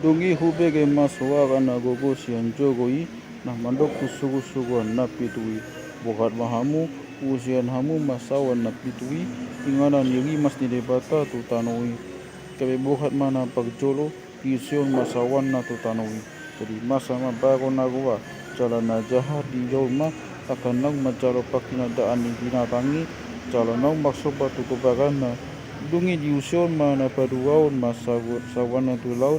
Dungi hubege maswaga na gogo sian jogoi na mandok kusugu na pitui bokat mahamu usian hamu masawan na pitui ingana niri mas ni debata tu tanoi kebe bokat mana pagjolo ision masawan na tu tanoi jadi masa ma bago na goa jalan na jahat di jolma akan nang macalo pakina daan ni binatangi jalan nang maksoba tu kebagana dungi di usion mana paduaun masawan tu laut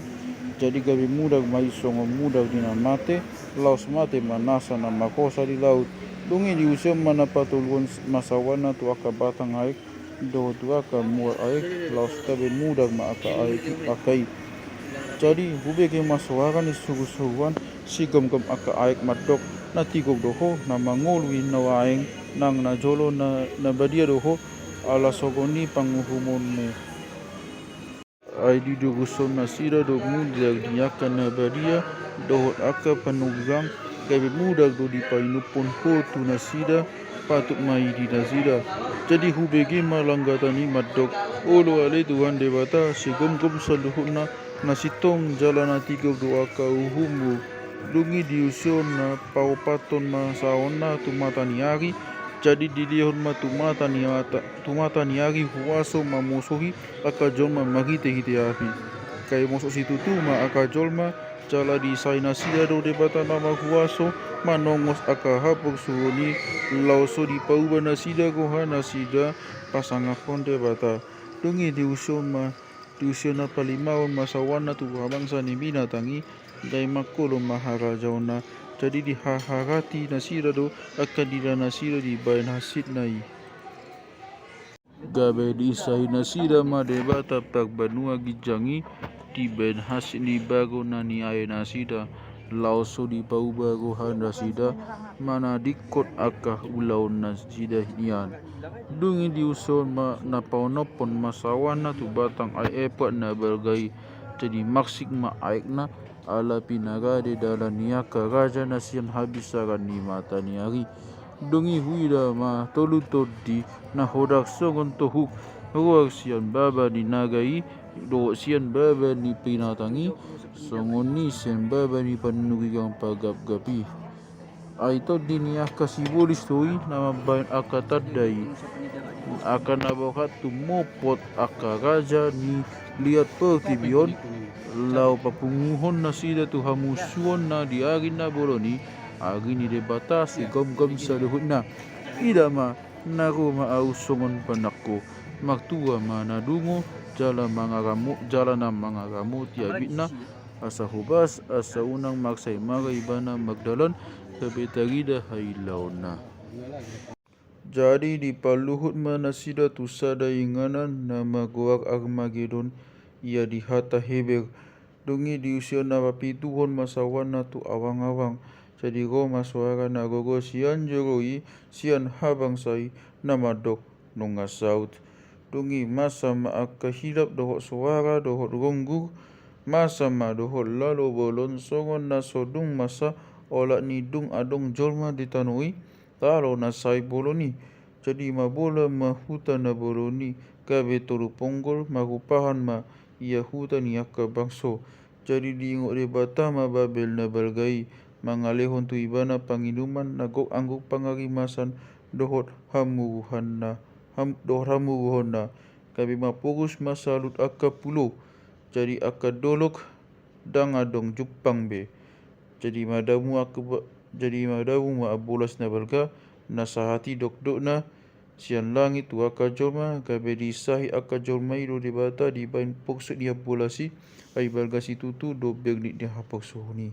jadi gabi mudag mai songo mudag dina mate laos mate manasa na makosa di laut dungi di usia mana patulun masawana tu aka batang aik do tu aka muar aik laos kabe mudag ma aka aik akai jadi hubege masawakan isugu-suguan si gom aka aik madok na tigog doho na mangolwi na waeng nang na jolo na badia doho ala sogoni panguhumonmu ai di duguson nasira do mudag diakan na badia dohot aka panugang gabe mudag do di painupon hotu nasida patut mai di nasida jadi hubegi malangatani madok olo ale tuhan debata sigom saluhuna nasitong jalana tiga do aka uhumbu dungi diusion na paupaton masaon na tumatani ari jadi dilihon ma tumata niari huaso mamusuhi aka jolma magite hite api kay mosok situ tu ma aka jolma jala di saina sia do debata nama huaso manongos aka hapok suhuni lauso di pauba nasida gohana sida pasanga fonde bata dungi diusion na palimaon masawana tu bangsa ni binatangi dai makolo maharajaona jadi dihaharati nasira do akan dira nasira di bayan hasid nai gabe di sahi nasira ma debata pak banua gijangi di bayan hasid ni bago nani aye nasida lauso di pauba gohan nasida mana dikot aka ulau nasida nian dungi diuson ma napaunopon masawana tu batang ay epat na bergai jadi maksik ma aikna ala pinagade dalam niaka raja nasian habis saran ni mata niari dungi huida ma tolu todi na hodak songon tohuk ruak sian baba ni nagai do sian baba ni pinatangi songon ni sian baba ni panugigang pagap gapi ai to di niaka sibolis toi nama bain aka tadai akan abokat tumopot aka raja ni lihat pertibion lau papunguhon na sida tu hamusuon na diari na boloni agi ni debata si gom sa luhut na ida ma naru ma ausongon panakko maktua ma nadungo jala na mangaramu tiabit na asa hubas asa unang maksay maray bana magdalan kabetagida hailauna jadi di paluhut mana sida tu sada inganan nama goak Armageddon ia di hata heber dungi di usia na papituhon masawana tu awang-awang jadi go maswara na gogo sian joroi sian habang sai nama dok nunga saut dungi masa ma aka hilap dohot suara dohot ronggu masa ma dohot lalo bolon songon na sodung masa olak ni dung adong jolma ditanui talo na sai boloni jadi ma bola ma huta na boloni kabe tolu ponggol marupahan ma ia huta ni aka bangso jadi diingok debata ma babel na balgai mangalehon tu ibana panginuman nagok angguk pangarimasan dohot hamuruhonna kabe mapurus masalut aka pulo jadi aka dolok dang adong Jepang be jadi madamu ma abolas na balga nasahati dok na sian langit tu aka jolma kabe disahi aka jolma ido debata di bain poksut dia bolasi ai balga situ tu do begnik dia hapak suhuni